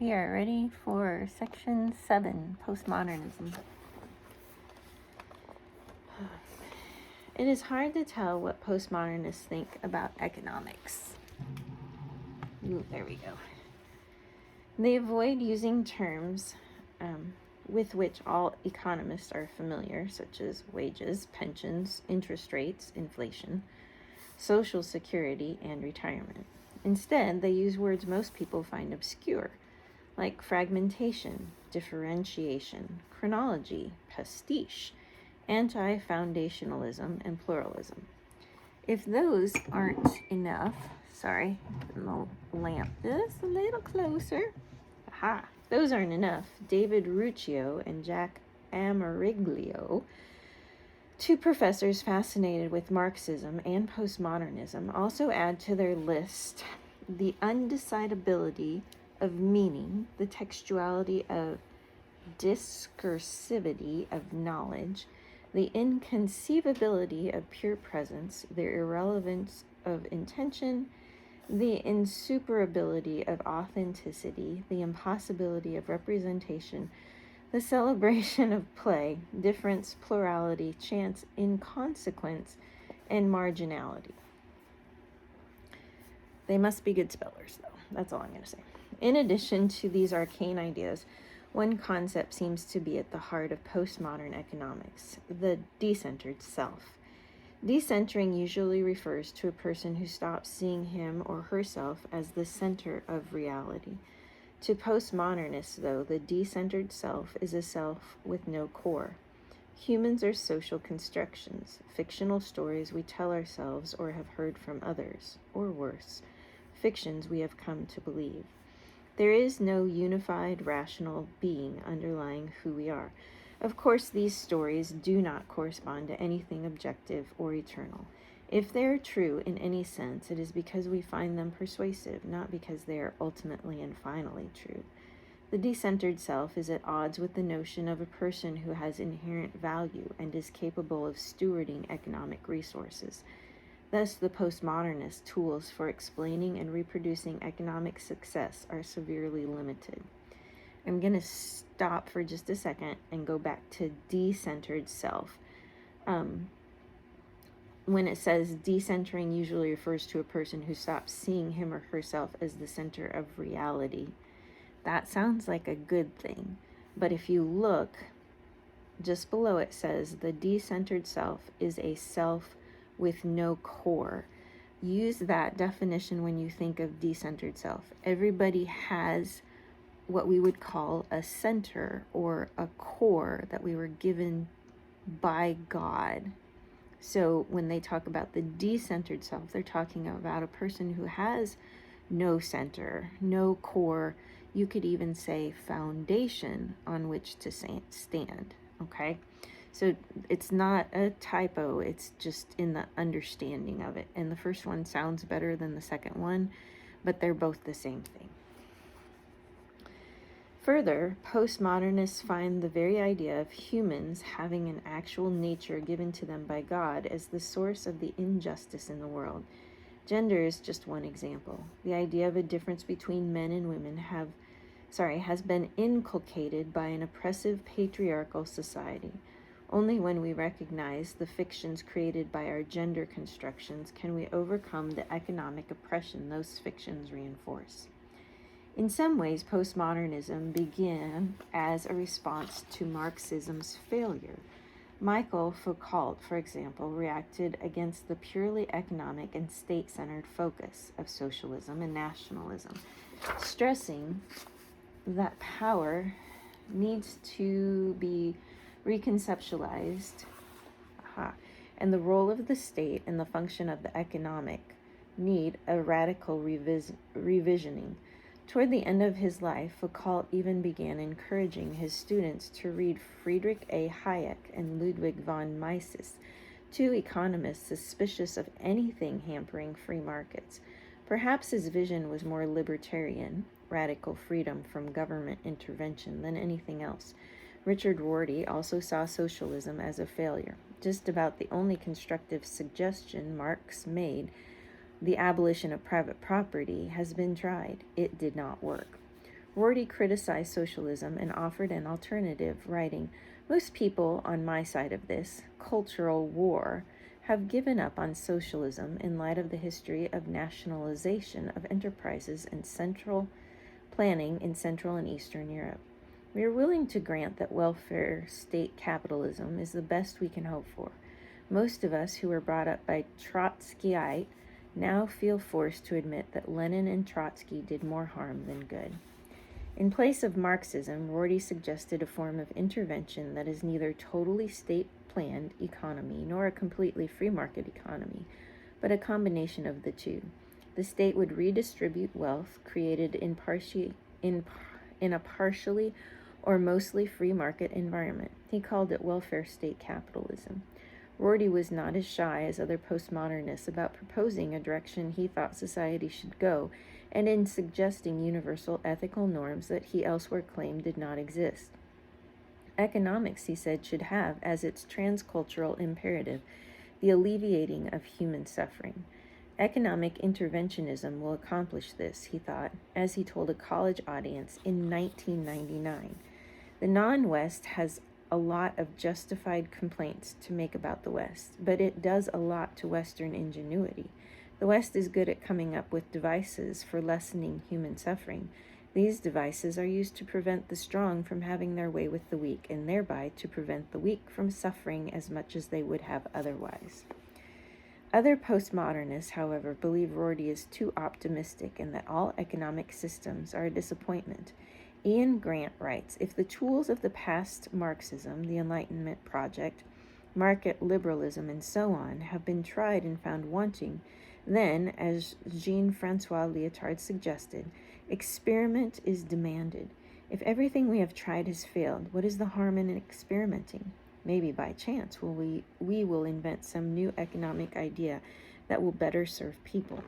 We are ready for section 7, postmodernism. It is hard to tell what postmodernists think about economics. Ooh, there we go. They avoid using terms with which all economists are familiar, such as wages, pensions, interest rates, inflation, social security, and retirement. Instead, they use words most people find obscure, like fragmentation, differentiation, chronology, pastiche, anti-foundationalism, and pluralism. If those aren't enough, sorry, the lamp just a little closer. Aha! If those aren't enough, David Ruccio and Jack Ameriglio, two professors fascinated with Marxism and postmodernism, also add to their list the undecidability of meaning, the textuality of discursivity of knowledge, the inconceivability of pure presence, the irrelevance of intention, the insuperability of authenticity, the impossibility of representation, the celebration of play, difference, plurality, chance, inconsequence, and marginality. They must be good spellers, though. That's all I'm going to say. In addition to these arcane ideas, one concept seems to be at the heart of postmodern economics: the decentered self. Decentering usually refers to a person who stops seeing him or herself as the center of reality. To postmodernists, though, the decentered self is a self with no core. Humans are social constructions, fictional stories we tell ourselves or have heard from others, or worse, fictions we have come to believe. There is no unified, rational being underlying who we are. Of course, these stories do not correspond to anything objective or eternal. If they are true in any sense, it is because we find them persuasive, not because they are ultimately and finally true. The decentered self is at odds with the notion of a person who has inherent value and is capable of stewarding economic resources. Thus, the postmodernist tools for explaining and reproducing economic success are severely limited. I'm going to stop for just a second and go back to decentered self. When it says decentering usually refers to a person who stops seeing him or herself as the center of reality. That sounds like a good thing. But if you look, just below it says the decentered self is a self with no core. Use that definition when you think of decentered self. Everybody has what we would call a center or a core that we were given by God. So when they talk about the decentered self, they're talking about a person who has no center, no core. You could even say foundation on which to stand, okay? So it's not a typo, it's just in the understanding of it. And the first one sounds better than the second one, but they're both the same thing. Further, postmodernists find the very idea of humans having an actual nature given to them by God as the source of the injustice in the world. Gender is just one example. The idea of a difference between men and women has been inculcated by an oppressive patriarchal society. Only when we recognize the fictions created by our gender constructions can we overcome the economic oppression those fictions reinforce. In some ways, postmodernism began as a response to Marxism's failure. Michael Foucault, for example, reacted against the purely economic and state-centered focus of socialism and nationalism, stressing that power needs to be reconceptualized, and the role of the state and the function of the economic need a radical revisioning. Toward the end of his life, Foucault even began encouraging his students to read Friedrich A. Hayek and Ludwig von Mises, two economists suspicious of anything hampering free markets. Perhaps his vision was more libertarian, radical freedom from government intervention, than anything else. Richard Rorty also saw socialism as a failure. Just about the only constructive suggestion Marx made, the abolition of private property, has been tried. It did not work. Rorty criticized socialism and offered an alternative, writing, "Most people on my side of this cultural war have given up on socialism in light of the history of nationalization of enterprises and central planning in Central and Eastern Europe. We are willing to grant that welfare state capitalism is the best we can hope for. Most of us who were brought up by Trotskyite now feel forced to admit that Lenin and Trotsky did more harm than good." In place of Marxism, Rorty suggested a form of intervention that is neither totally state-planned economy nor a completely free market economy, but a combination of the two. The state would redistribute wealth created in a partially or mostly free market environment. He called it welfare state capitalism. Rorty was not as shy as other postmodernists about proposing a direction he thought society should go, and in suggesting universal ethical norms that he elsewhere claimed did not exist. Economics, he said, should have as its transcultural imperative the alleviating of human suffering. Economic interventionism will accomplish this, he thought, as he told a college audience in 1999. The non-West has a lot of justified complaints to make about the West, but it does a lot to Western ingenuity. The West is good at coming up with devices for lessening human suffering. These devices are used to prevent the strong from having their way with the weak, and thereby to prevent the weak from suffering as much as they would have otherwise. Other postmodernists, however, believe Rorty is too optimistic and that all economic systems are a disappointment. Ian Grant writes, "If the tools of the past Marxism, the Enlightenment project, market liberalism, and so on, have been tried and found wanting, then, as Jean-Francois Lyotard suggested, experiment is demanded. If everything we have tried has failed, what is the harm in experimenting? Maybe by chance we will invent some new economic idea that will better serve people."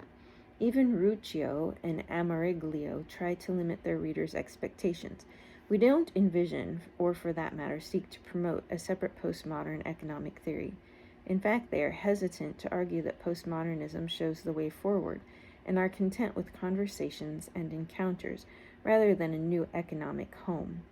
Even Ruccio and Ameriglio try to limit their readers' expectations. We don't envision, or for that matter seek to promote, a separate postmodern economic theory. In fact, they are hesitant to argue that postmodernism shows the way forward, and are content with conversations and encounters rather than a new economic home.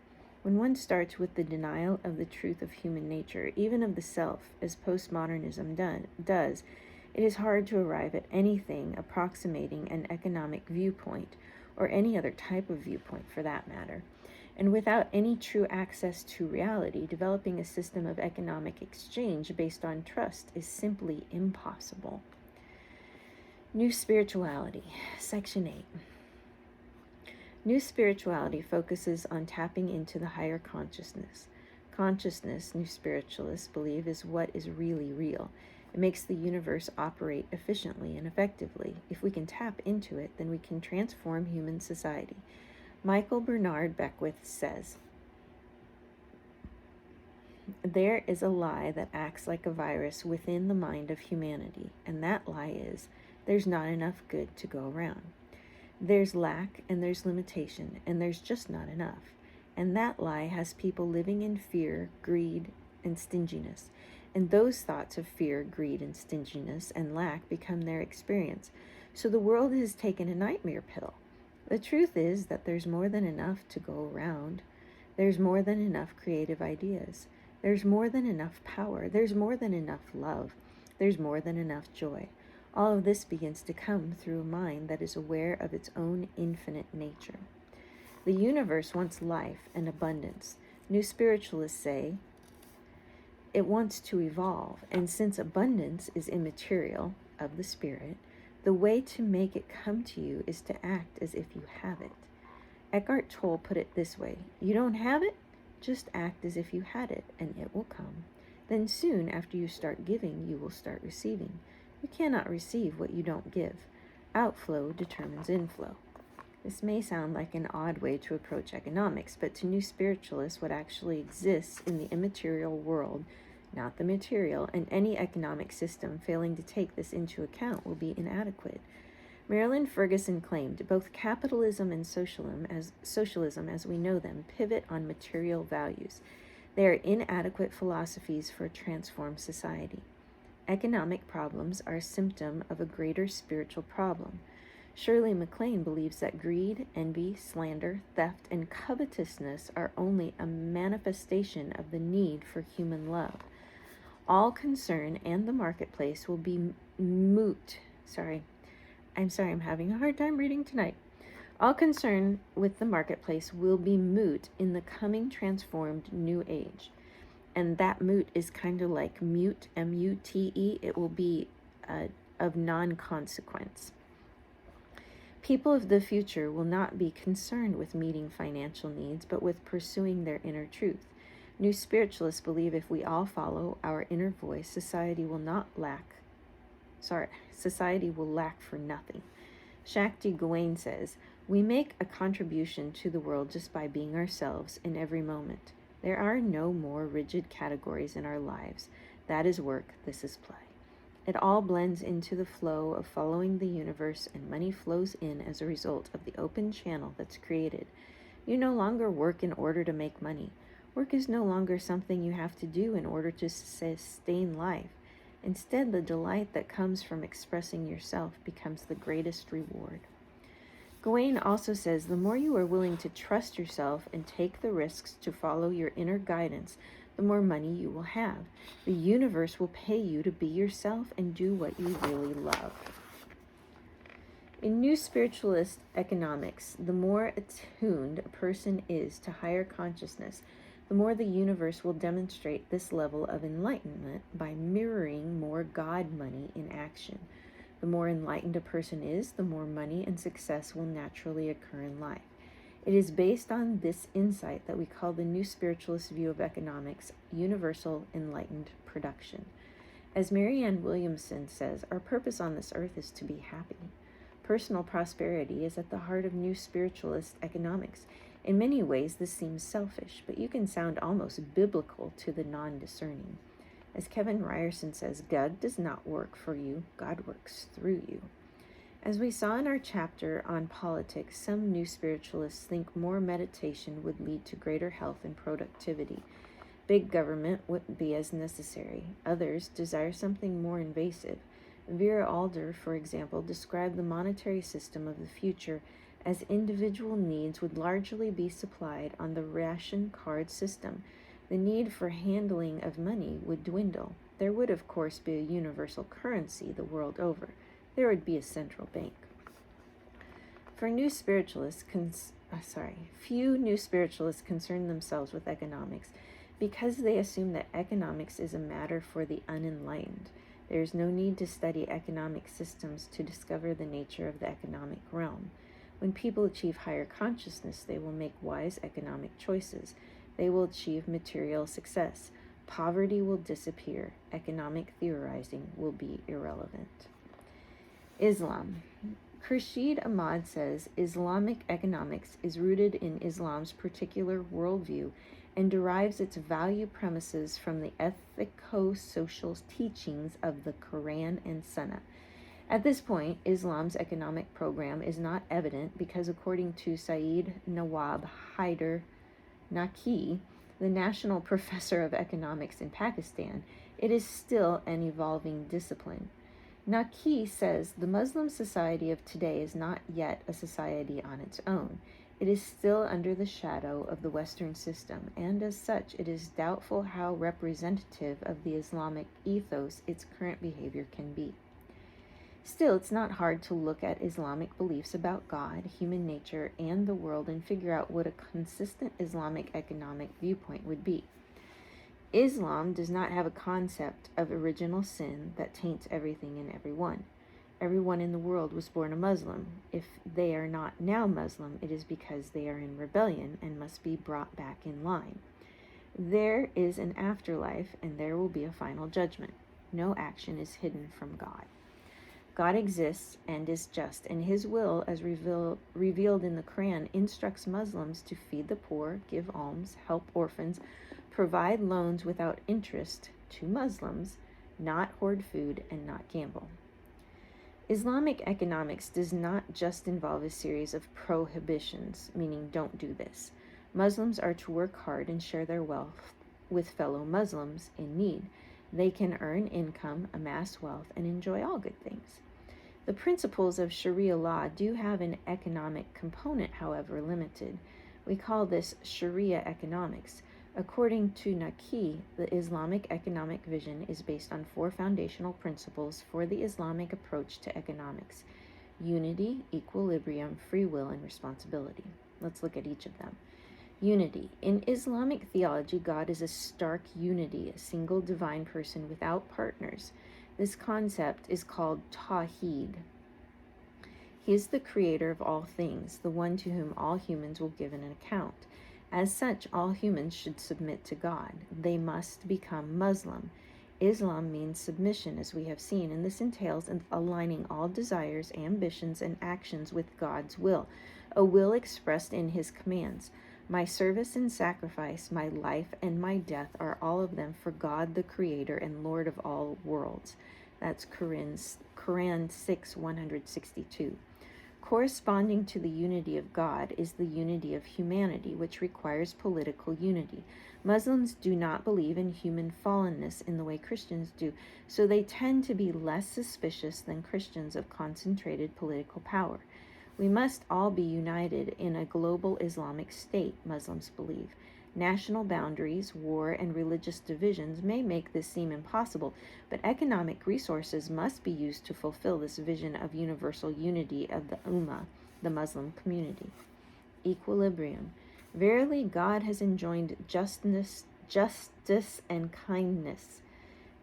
When one starts with the denial of the truth of human nature, even of the self, as postmodernism does, it is hard to arrive at anything approximating an economic viewpoint, or any other type of viewpoint for that matter. And without any true access to reality, developing a system of economic exchange based on trust is simply impossible. New Spirituality, Section 8. New spirituality focuses on tapping into the higher consciousness. Consciousness, new spiritualists believe, is what is really real. It makes the universe operate efficiently and effectively. If we can tap into it, then we can transform human society. Michael Bernard Beckwith says, "There is a lie that acts like a virus within the mind of humanity, and that lie is, there's not enough good to go around. There's lack and there's limitation, and there's just not enough. And that lie has people living in fear, greed, and stinginess. And those thoughts of fear, greed, and stinginess and lack become their experience. So the world has taken a nightmare pill. The truth is that there's more than enough to go around. There's more than enough creative ideas. There's more than enough power. There's more than enough love. There's more than enough joy. All of this begins to come through a mind that is aware of its own infinite nature. The universe wants life and abundance. New spiritualists say it wants to evolve, and since abundance is immaterial, of the spirit, the way to make it come to you is to act as if you have it. Eckhart Tolle put it this way: you don't have it? Just act as if you had it, and it will come. Then soon after you start giving, you will start receiving. You cannot receive what you don't give. Outflow determines inflow. This may sound like an odd way to approach economics, but to new spiritualists, what actually exists in the immaterial world, not the material, and any economic system failing to take this into account will be inadequate. Marilyn Ferguson claimed both capitalism and socialism as we know them pivot on material values. They are inadequate philosophies for a transformed society. Economic problems are a symptom of a greater spiritual problem. Shirley MacLaine believes that greed, envy, slander, theft, and covetousness are only a manifestation of the need for human love. All concern and the marketplace will be moot. I'm having a hard time reading tonight. All concern with the marketplace will be moot in the coming transformed new age. And that moot is kind of like mute, M-U-T-E. It will be of non-consequence. People of the future will not be concerned with meeting financial needs, but with pursuing their inner truth. New spiritualists believe if we all follow our inner voice, society will lack for nothing. Shakti Gawain says, "We make a contribution to the world just by being ourselves in every moment. There are no more rigid categories in our lives. That is work, this is play. It all blends into the flow of following the universe, and money flows in as a result of the open channel that's created. You no longer work in order to make money. Work is no longer something you have to do in order to sustain life. Instead, the delight that comes from expressing yourself becomes the greatest reward." Gawain also says, the more you are willing to trust yourself and take the risks to follow your inner guidance, the more money you will have. The universe will pay you to be yourself and do what you really love. In New Spiritualist Economics, the more attuned a person is to higher consciousness, the more the universe will demonstrate this level of enlightenment by mirroring more God money in action. The more enlightened a person is, the more money and success will naturally occur in life. It is based on this insight that we call the New Spiritualist view of economics universal enlightened production. As Marianne Williamson says, our purpose on this earth is to be happy. Personal prosperity is at the heart of New Spiritualist economics. In many ways, this seems selfish, but you can sound almost biblical to the non-discerning. As Kevin Ryerson says, God does not work for you, God works through you. As we saw in our chapter on politics, some New Spiritualists think more meditation would lead to greater health and productivity. Big government wouldn't be as necessary. Others desire something more invasive. Vera Alder, for example, described the monetary system of the future as individual needs would largely be supplied on the ration card system. The need for handling of money would dwindle. There would, of course, be a universal currency the world over. There would be a central bank. Few New Spiritualists concern themselves with economics because they assume that economics is a matter for the unenlightened. There is no need to study economic systems to discover the nature of the economic realm. When people achieve higher consciousness, they will make wise economic choices. They will achieve material success. Poverty will disappear. Economic theorizing will be irrelevant. Islam. Khurshid Ahmad says Islamic economics is rooted in Islam's particular worldview and derives its value premises from the ethico-social teachings of the Quran and Sunnah. At this point, Islam's economic program is not evident because, according to Saeed Nawab Haider Naqi, the national professor of economics in Pakistan, it is still an evolving discipline. Naqi says the Muslim society of today is not yet a society on its own. It is still under the shadow of the Western system, and as such, it is doubtful how representative of the Islamic ethos its current behavior can be. Still, it's not hard to look at Islamic beliefs about God, human nature, and the world and figure out what a consistent Islamic economic viewpoint would be. Islam does not have a concept of original sin that taints everything and everyone. Everyone in the world was born a Muslim. If they are not now Muslim, it is because they are in rebellion and must be brought back in line. There is an afterlife, and there will be a final judgment. No action is hidden from God. God exists and is just, and his will, as revealed in the Quran, instructs Muslims to feed the poor, give alms, help orphans, provide loans without interest to Muslims, not hoard food, and not gamble. Islamic economics does not just involve a series of prohibitions, meaning don't do this. Muslims are to work hard and share their wealth with fellow Muslims in need. They can earn income, amass wealth, and enjoy all good things. The principles of Sharia law do have an economic component, however limited. We call this Sharia economics. According to Naqi, the Islamic economic vision is based on 4 foundational principles for the Islamic approach to economics: unity, equilibrium, free will, and responsibility. Let's look at each of them. Unity. In Islamic theology, God is a stark unity, a single divine person without partners. This concept is called Tawheed. He is the creator of all things, the one to whom all humans will give an account. As such, all humans should submit to God. They must become Muslim. Islam means submission, as we have seen, and this entails aligning all desires, ambitions, and actions with God's will, a will expressed in His commands. My service and sacrifice, my life and my death are all of them for God, the Creator and Lord of all worlds. That's Quran 6:162. Corresponding to the unity of God is the unity of humanity, which requires political unity. Muslims do not believe in human fallenness in the way Christians do, so they tend to be less suspicious than Christians of concentrated political power. We must all be united in a global Islamic state, Muslims believe. National boundaries, war, and religious divisions may make this seem impossible, but economic resources must be used to fulfill this vision of universal unity of the Ummah, the Muslim community. Equilibrium. Verily, God has enjoined justice and kindness.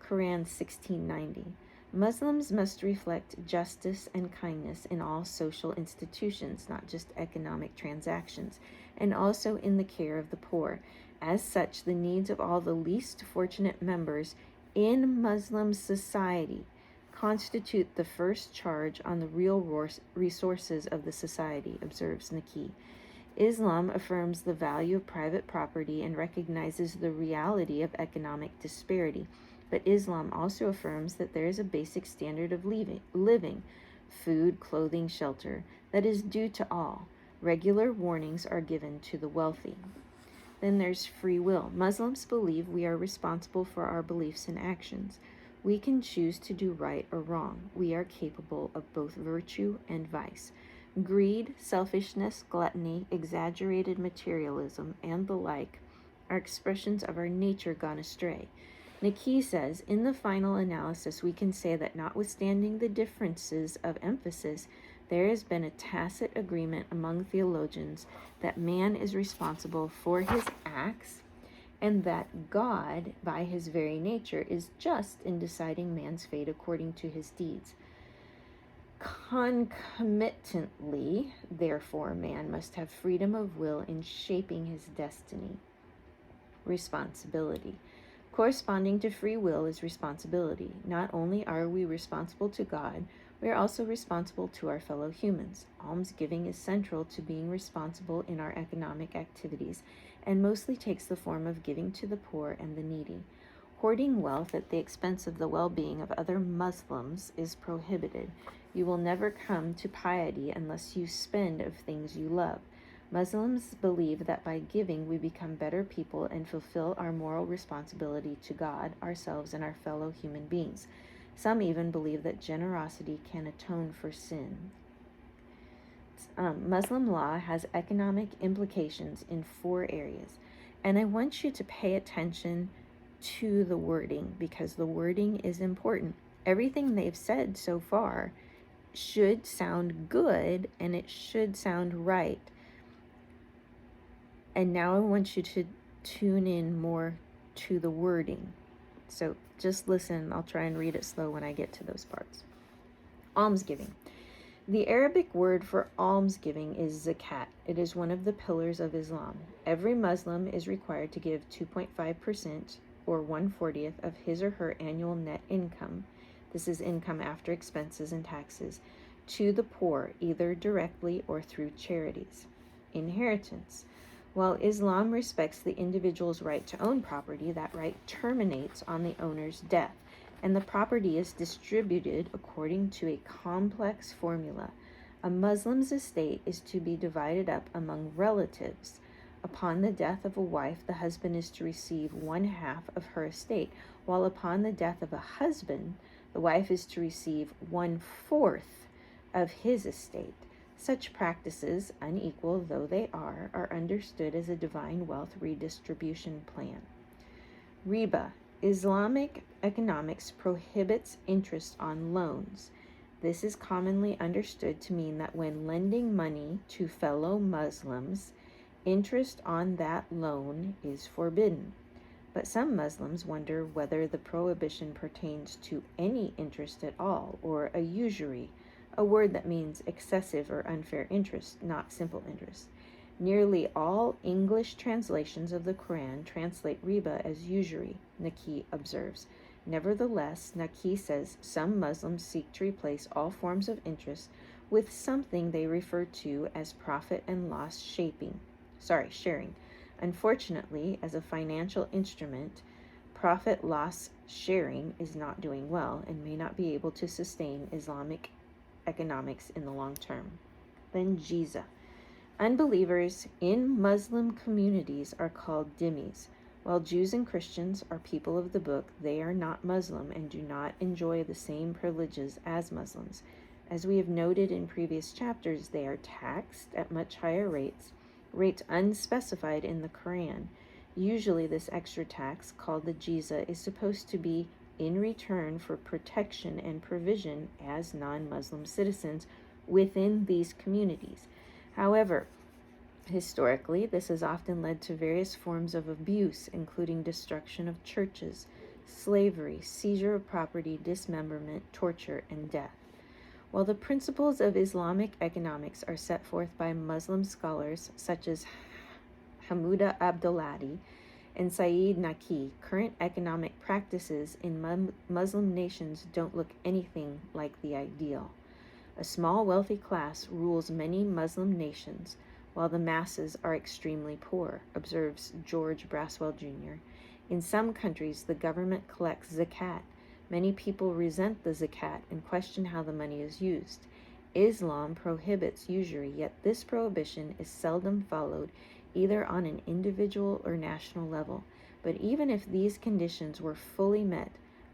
Quran 1690. Muslims must reflect justice and kindness in all social institutions, not just economic transactions, and also in the care of the poor. As such, the needs of all the least fortunate members in Muslim society constitute the first charge on the real resources of the society, observes Naqi. Islam affirms the value of private property and recognizes the reality of economic disparity. But Islam also affirms that there is a basic standard of living, food, clothing, shelter, that is due to all. Regular warnings are given to the wealthy. Then there's free will. Muslims believe we are responsible for our beliefs and actions. We can choose to do right or wrong. We are capable of both virtue and vice. Greed, selfishness, gluttony, exaggerated materialism, and the like are expressions of our nature gone astray. Naqi says, in the final analysis, we can say that notwithstanding the differences of emphasis, there has been a tacit agreement among theologians that man is responsible for his acts and that God, by his very nature, is just in deciding man's fate according to his deeds. Concomitantly, therefore, man must have freedom of will in shaping his destiny. Responsibility. Corresponding to free will is responsibility. Not only are we responsible to God, we are also responsible to our fellow humans. Almsgiving is central to being responsible in our economic activities and mostly takes the form of giving to the poor and the needy. Hoarding wealth at the expense of the well-being of other Muslims is prohibited. You will never come to piety unless you spend of things you love. Muslims believe that by giving we become better people and fulfill our moral responsibility to God, ourselves, and our fellow human beings. Some even believe that generosity can atone for sin. Muslim law has economic implications in 4 areas, and I want you to pay attention to the wording because the wording is important. Everything they've said so far should sound good and it should sound right. And now I want you to tune in more to the wording. So just listen. I'll try and read it slow when I get to those parts. Almsgiving. The Arabic word for almsgiving is zakat. It is one of the pillars of Islam. Every Muslim is required to give 2.5% or 1/40 of his or her annual net income. This is income after expenses and taxes, to the poor, either directly or through charities. Inheritance. While Islam respects the individual's right to own property, that right terminates on the owner's death, and the property is distributed according to a complex formula. A Muslim's estate is to be divided up among relatives. Upon the death of a wife, the husband is to receive 1/2 of her estate, while upon the death of a husband, the wife is to receive 1/4 of his estate. Such practices, unequal though they are understood as a divine wealth redistribution plan. Riba. Islamic economics prohibits interest on loans. This is commonly understood to mean that when lending money to fellow Muslims, interest on that loan is forbidden. But some Muslims wonder whether the prohibition pertains to any interest at all, or a usury, a word that means excessive or unfair interest, not simple interest. Nearly all English translations of the Quran translate riba as usury, Naqi observes. Nevertheless, Naqi says some Muslims seek to replace all forms of interest with something they refer to as profit and loss sharing. Unfortunately, as a financial instrument, profit loss sharing is not doing well and may not be able to sustain Islamic economics in the long term. Then jiza. Unbelievers in Muslim communities are called dhimmis. While Jews and Christians are people of the book, they are not Muslim and do not enjoy the same privileges as Muslims. As we have noted in previous chapters, they are taxed at much higher rates unspecified in the Quran. Usually this extra tax, called the jiza, is supposed to be in return for protection and provision as non-Muslim citizens within these communities. However, historically, this has often led to various forms of abuse, including destruction of churches, slavery, seizure of property, dismemberment, torture, and death. While the principles of Islamic economics are set forth by Muslim scholars such as Hamuda Abdullati and Saeed Naqi, current economic practices in Muslim nations don't look anything like the ideal. A small wealthy class rules many Muslim nations, while the masses are extremely poor, observes George Braswell Jr. In some countries, the government collects zakat. Many people resent the zakat and question how the money is used. Islam prohibits usury, yet this prohibition is seldom followed either on an individual or national level. But even if these conditions were fully met,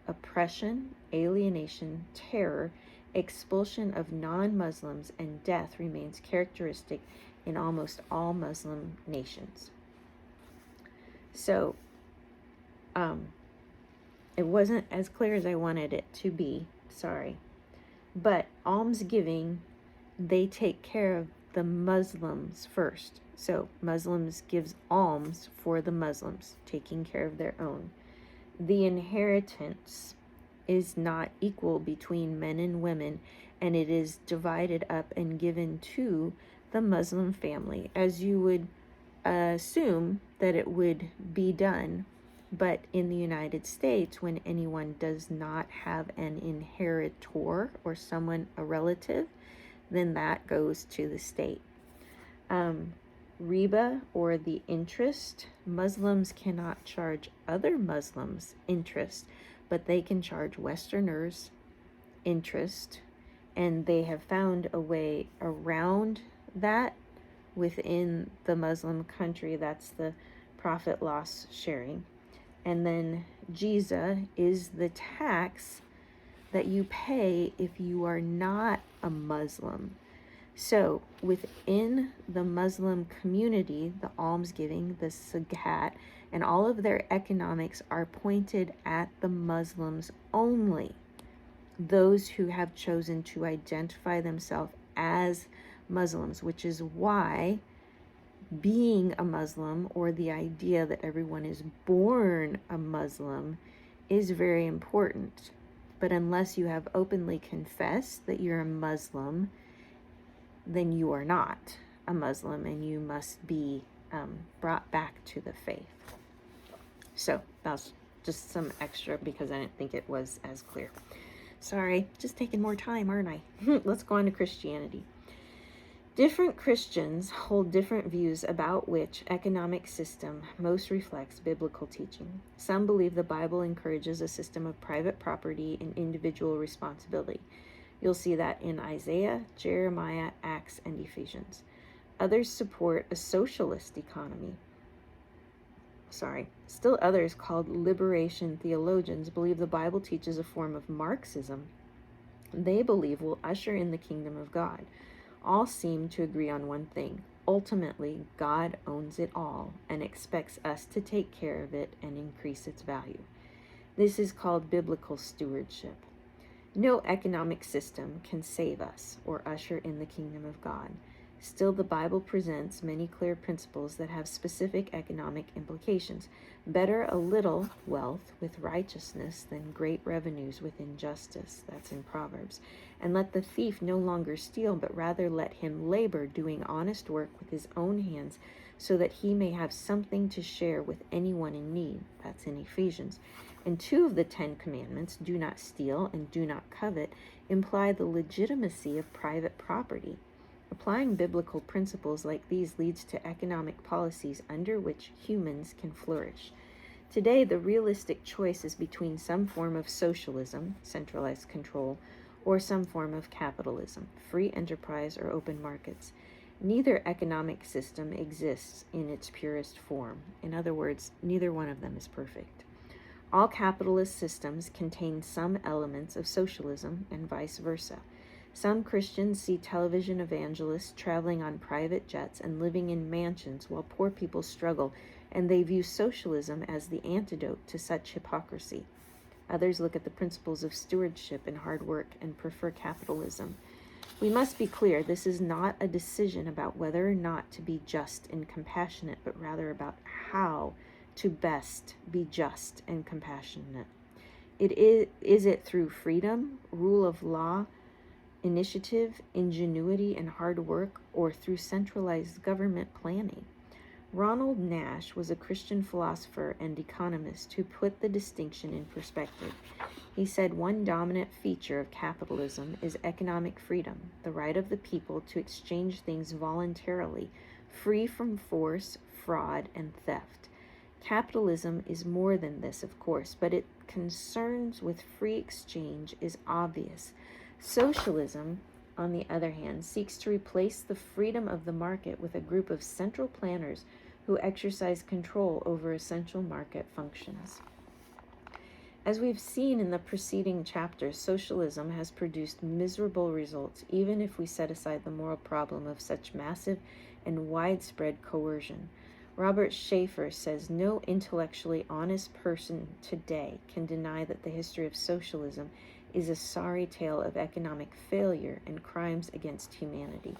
oppression, alienation, terror, expulsion of non-Muslims, and death remains characteristic in almost all Muslim nations. So, it wasn't as clear as I wanted it to be, sorry. But almsgiving, they take care of the Muslims first. So Muslims gives alms for the Muslims, taking care of their own. The inheritance is not equal between men and women, and it is divided up and given to the Muslim family, as you would assume that it would be done. But in the United States, when anyone does not have an inheritor or someone, a relative, then that goes to the state. Riba, or the interest, Muslims cannot charge other Muslims interest, but they can charge Westerners interest, and they have found a way around that within the Muslim country. That's the profit loss sharing. And then jiza is the tax that you pay if you are not a Muslim. So within the Muslim community, the almsgiving, the zakat, and all of their economics are pointed at the Muslims only. Those who have chosen to identify themselves as Muslims, which is why being a Muslim, or the idea that everyone is born a Muslim, is very important. But unless you have openly confessed that you're a Muslim, then you are not a Muslim, and you must be brought back to the faith. So that's just some extra because I didn't think it was as clear. Sorry, just taking more time, aren't I? Let's go on to Christianity. Different Christians hold different views about which economic system most reflects biblical teaching. Some believe the Bible encourages a system of private property and individual responsibility. You'll see that in Isaiah, Jeremiah, Acts, and Ephesians. Others support a socialist economy. Still others, called liberation theologians, believe the Bible teaches a form of Marxism they believe will usher in the kingdom of God. All seem to agree on one thing. Ultimately, God owns it all and expects us to take care of it and increase its value. This is called biblical stewardship. No economic system can save us or usher in the kingdom of God. Still, the Bible presents many clear principles that have specific economic implications. Better a little wealth with righteousness than great revenues with injustice. That's in Proverbs. And let the thief no longer steal, but rather let him labor, doing honest work with his own hands, so that he may have something to share with anyone in need. That's in Ephesians. And 2 of the 10 commandments, do not steal and do not covet, imply the legitimacy of private property. Applying biblical principles like these leads to economic policies under which humans can flourish. Today, the realistic choice is between some form of socialism, centralized control, or some form of capitalism, free enterprise or open markets. Neither economic system exists in its purest form. In other words, neither one of them is perfect. All capitalist systems contain some elements of socialism and vice versa. Some Christians see television evangelists traveling on private jets and living in mansions while poor people struggle, and they view socialism as the antidote to such hypocrisy. Others look at the principles of stewardship and hard work and prefer capitalism. We must be clear, this is not a decision about whether or not to be just and compassionate, but rather about how to best be just and compassionate. Is it through freedom, rule of law, initiative, ingenuity, and hard work, or through centralized government planning? Ronald Nash was a Christian philosopher and economist who put the distinction in perspective. He said one dominant feature of capitalism is economic freedom, the right of the people to exchange things voluntarily, free from force, fraud, and theft. Capitalism is more than this, of course, but its concerns with free exchange is obvious. Socialism, on the other hand, seeks to replace the freedom of the market with a group of central planners who exercise control over essential market functions. As we've seen in the preceding chapters, socialism has produced miserable results, even if we set aside the moral problem of such massive and widespread coercion. Robert Schaeffer says no intellectually honest person today can deny that the history of socialism is a sorry tale of economic failure and crimes against humanity.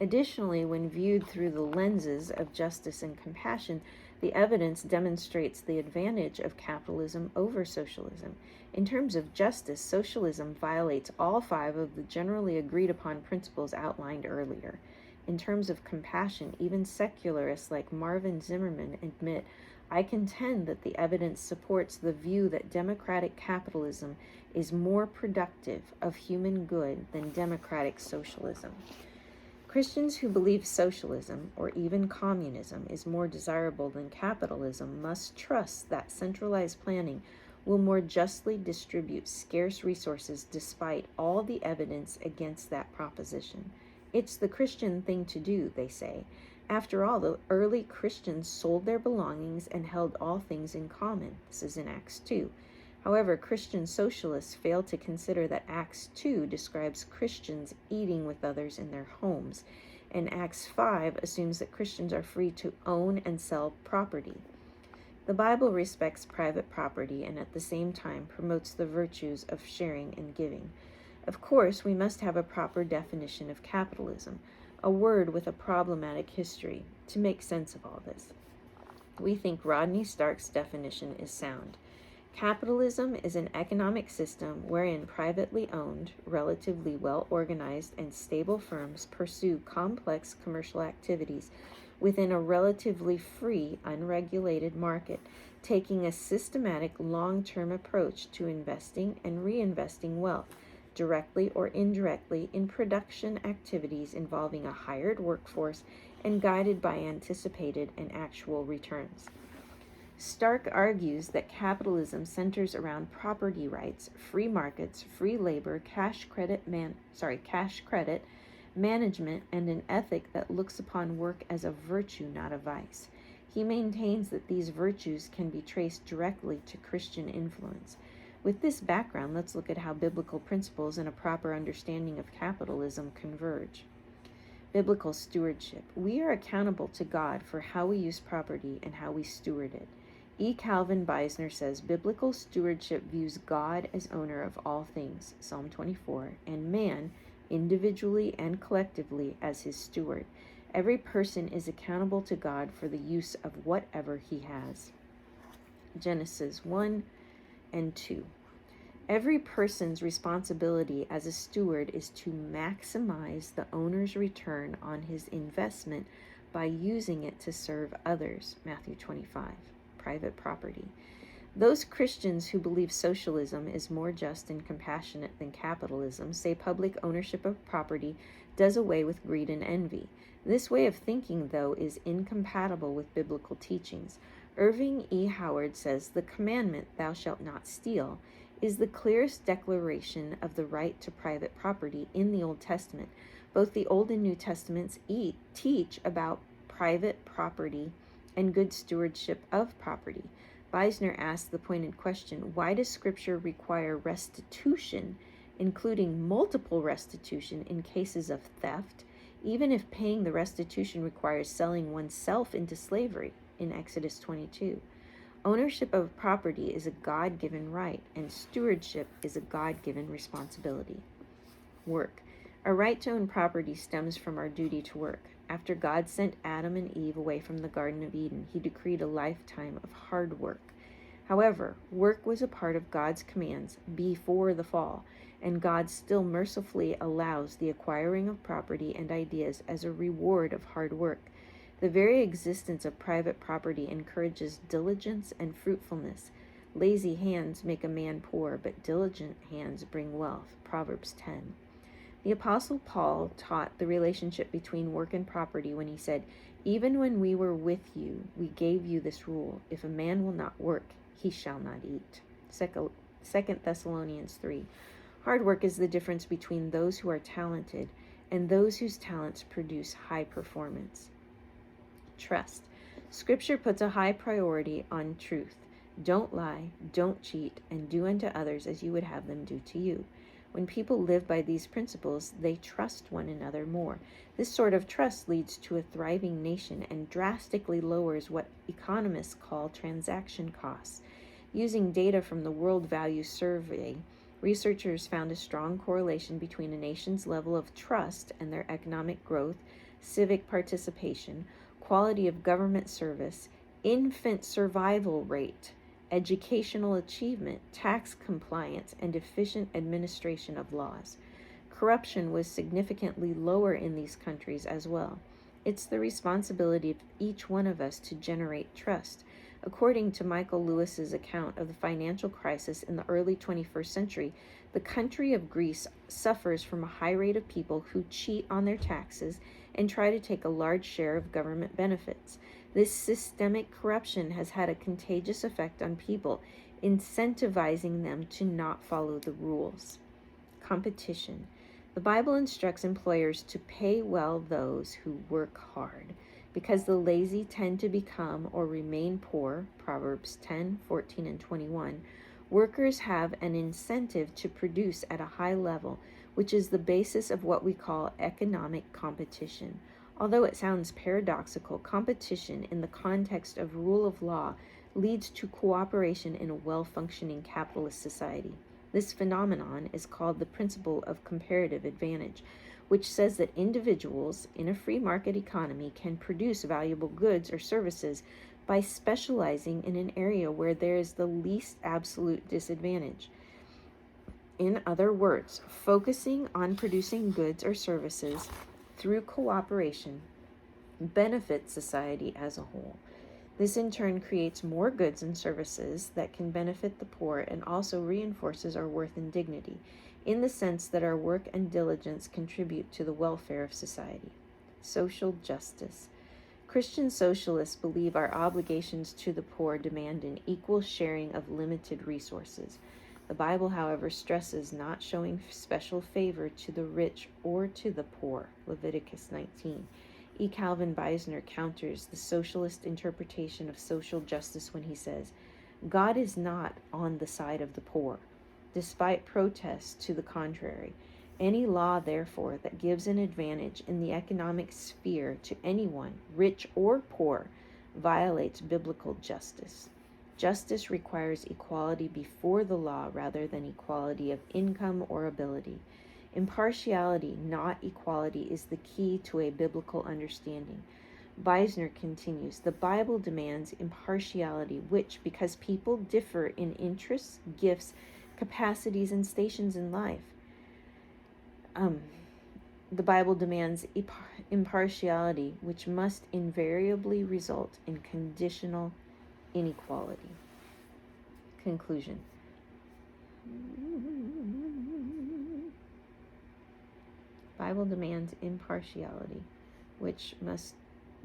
Additionally, when viewed through the lenses of justice and compassion, the evidence demonstrates the advantage of capitalism over socialism. In terms of justice, socialism violates all 5 of the generally agreed upon principles outlined earlier. In terms of compassion, even secularists like Marvin Zimmerman admit, I contend that the evidence supports the view that democratic capitalism is more productive of human good than democratic socialism. Christians who believe socialism, or even communism, is more desirable than capitalism must trust that centralized planning will more justly distribute scarce resources despite all the evidence against that proposition. It's the Christian thing to do, they say. After all, the early Christians sold their belongings and held all things in common. This is in Acts 2. However, Christian socialists fail to consider that Acts 2 describes Christians eating with others in their homes, and Acts 5 assumes that Christians are free to own and sell property. The Bible respects private property and at the same time promotes the virtues of sharing and giving. Of course, we must have a proper definition of capitalism, a word with a problematic history, to make sense of all this. We think Rodney Stark's definition is sound. Capitalism is an economic system wherein privately owned, relatively well-organized, and stable firms pursue complex commercial activities within a relatively free, unregulated market, taking a systematic long-term approach to investing and reinvesting wealth, directly or indirectly, in production activities involving a hired workforce and guided by anticipated and actual returns. Stark argues that capitalism centers around property rights, free markets, free labor, cash credit management, and an ethic that looks upon work as a virtue, not a vice. He maintains that these virtues can be traced directly to Christian influence. With this background, let's look at how biblical principles and a proper understanding of capitalism converge. Biblical stewardship. We are accountable to God for how we use property and how we steward it. E. Calvin Beisner says, biblical stewardship views God as owner of all things, Psalm 24, and man, individually and collectively, as his steward. Every person is accountable to God for the use of whatever he has. Genesis 1 and 2. Every person's responsibility as a steward is to maximize the owner's return on his investment by using it to serve others, Matthew 25. Private property. Those Christians who believe socialism is more just and compassionate than capitalism say public ownership of property does away with greed and envy. This way of thinking, though, is incompatible with biblical teachings. Irving E. Howard says the commandment, "Thou shalt not steal," is the clearest declaration of the right to private property in the Old Testament. Both the Old and New Testaments teach about private property and good stewardship of property. Beisner asked the pointed question, why does Scripture require restitution, including multiple restitution in cases of theft, even if paying the restitution requires selling oneself into slavery in Exodus 22? Ownership of property is a God-given right, and stewardship is a God-given responsibility. Work. Our right to own property stems from our duty to work. After God sent Adam and Eve away from the Garden of Eden, he decreed a lifetime of hard work. However, work was a part of God's commands before the fall, and God still mercifully allows the acquiring of property and ideas as a reward of hard work. The very existence of private property encourages diligence and fruitfulness. Lazy hands make a man poor, but diligent hands bring wealth, Proverbs 10. The Apostle Paul taught the relationship between work and property when he said, "Even when we were with you, we gave you this rule: if a man will not work, he shall not eat." 2 Thessalonians 3. Hard work is the difference between those who are talented and those whose talents produce high performance. Trust. Scripture puts a high priority on truth. Don't lie, don't cheat, and do unto others as you would have them do to you. When people live by these principles, they trust one another more. This sort of trust leads to a thriving nation and drastically lowers what economists call transaction costs. Using data from the World Value Survey, researchers found a strong correlation between a nation's level of trust and their economic growth, civic participation, quality of government service, infant survival rate, educational achievement, tax compliance, and efficient administration of laws. Corruption was significantly lower in these countries as well. It's the responsibility of each one of us to generate trust. According to Michael Lewis's account of the financial crisis in the early 21st century, the country of Greece suffers from a high rate of people who cheat on their taxes and try to take a large share of government benefits. This systemic corruption has had a contagious effect on people, incentivizing them to not follow the rules. Competition. The Bible instructs employers to pay well those who work hard, because the lazy tend to become or remain poor, Proverbs 10, 14, and 21. Workers have an incentive to produce at a high level, which is the basis of what we call economic competition. Although it sounds paradoxical, competition in the context of rule of law leads to cooperation in a well-functioning capitalist society. This phenomenon is called the principle of comparative advantage, which says that individuals in a free market economy can produce valuable goods or services by specializing in an area where there is the least absolute disadvantage. In other words, focusing on producing goods or services through cooperation benefits society as a whole. This in turn creates more goods and services that can benefit the poor and also reinforces our worth and dignity, in the sense that our work and diligence contribute to the welfare of society. Social justice. Christian socialists believe our obligations to the poor demand an equal sharing of limited resources. The Bible, however, stresses not showing special favor to the rich or to the poor, Leviticus 19. E. Calvin Beisner counters the socialist interpretation of social justice when he says, God is not on the side of the poor. despite protests to the contrary. Any law, therefore, that gives an advantage in the economic sphere to anyone, rich or poor, violates biblical justice. Justice requires equality before the law rather than equality of income or ability. Impartiality, not equality, is the key to a biblical understanding. Beisner continues, the Bible demands impartiality, which, because people differ in interests, gifts, capacities, and stations in life, the Bible demands impartiality, which must invariably result in conditional inequality. Conclusion. Bible demands impartiality, which must,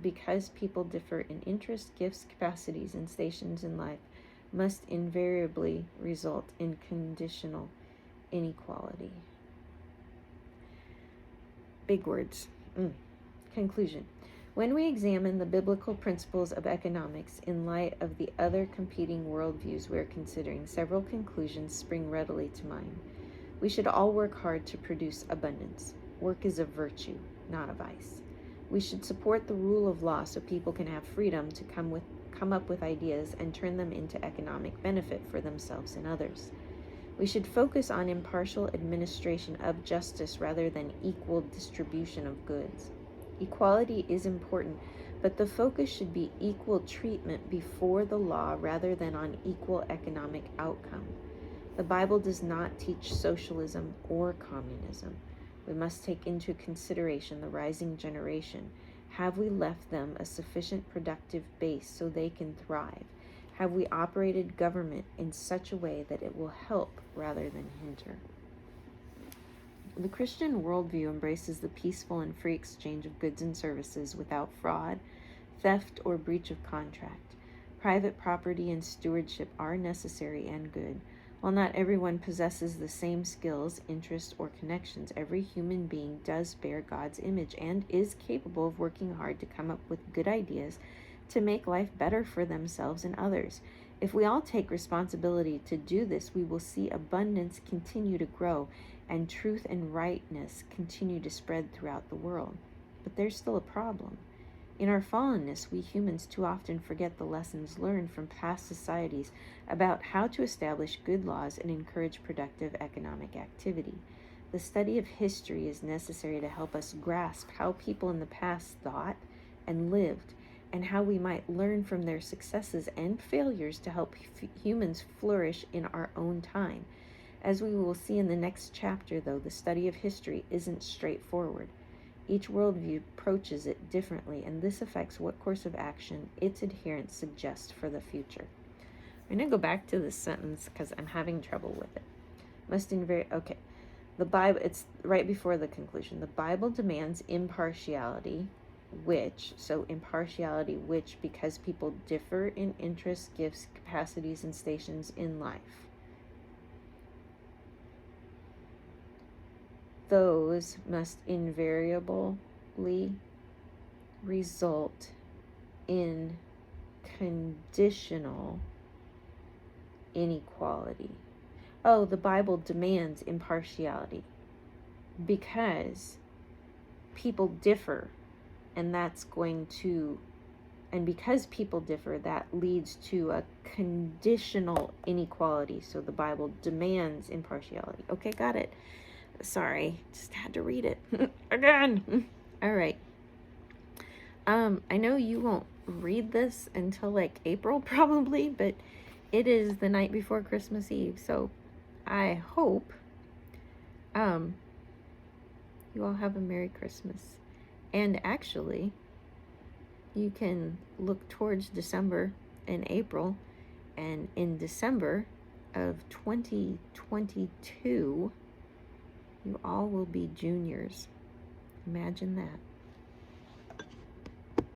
because people differ in interests, gifts, capacities, and stations in life, must invariably result in conditional inequality. Big words. Conclusion. When we examine the biblical principles of economics in light of the other competing worldviews we're considering, several conclusions spring readily to mind. We should all work hard to produce abundance. Work is a virtue, not a vice. We should support the rule of law so people can have freedom to come up with ideas and turn them into economic benefit for themselves and others. We should focus on impartial administration of justice rather than equal distribution of goods. Equality is important, but the focus should be equal treatment before the law rather than on equal economic outcome. The Bible does not teach socialism or communism. We must take into consideration the rising generation. Have we left them a sufficient productive base so they can thrive? Have we operated government in such a way that it will help rather than hinder? The Christian worldview embraces the peaceful and free exchange of goods and services without fraud, theft, or breach of contract. Private property and stewardship are necessary and good. While not everyone possesses the same skills, interests, or connections, every human being does bear God's image and is capable of working hard to come up with good ideas to make life better for themselves and others. If we all take responsibility to do this, we will see abundance continue to grow and truth and rightness continue to spread throughout the world. But there's still a problem. In our fallenness, we humans too often forget the lessons learned from past societies about how to establish good laws and encourage productive economic activity. The study of history is necessary to help us grasp how people in the past thought and lived, and how we might learn from their successes and failures to help humans flourish in our own time. As we will see in the next chapter, though, the study of history isn't straightforward. Each worldview approaches it differently, and this affects what course of action its adherents suggest for the future. I'm going to go back to this sentence because I'm having trouble with it. Okay. The Bible, it's right before the conclusion. The Bible demands impartiality, which, because people differ in interests, gifts, capacities, and stations in life, those must invariably result in conditional inequality. Oh, the Bible demands impartiality because people differ, and because people differ, that leads to a conditional inequality. So the Bible demands impartiality. Okay, got it. Sorry, just had to read it again. All right. I know you won't read this until like April probably, but it is the night before Christmas Eve, so I hope you all have a Merry Christmas. And actually, you can look towards December and April, and in December of 2022, you all will be juniors. Imagine that.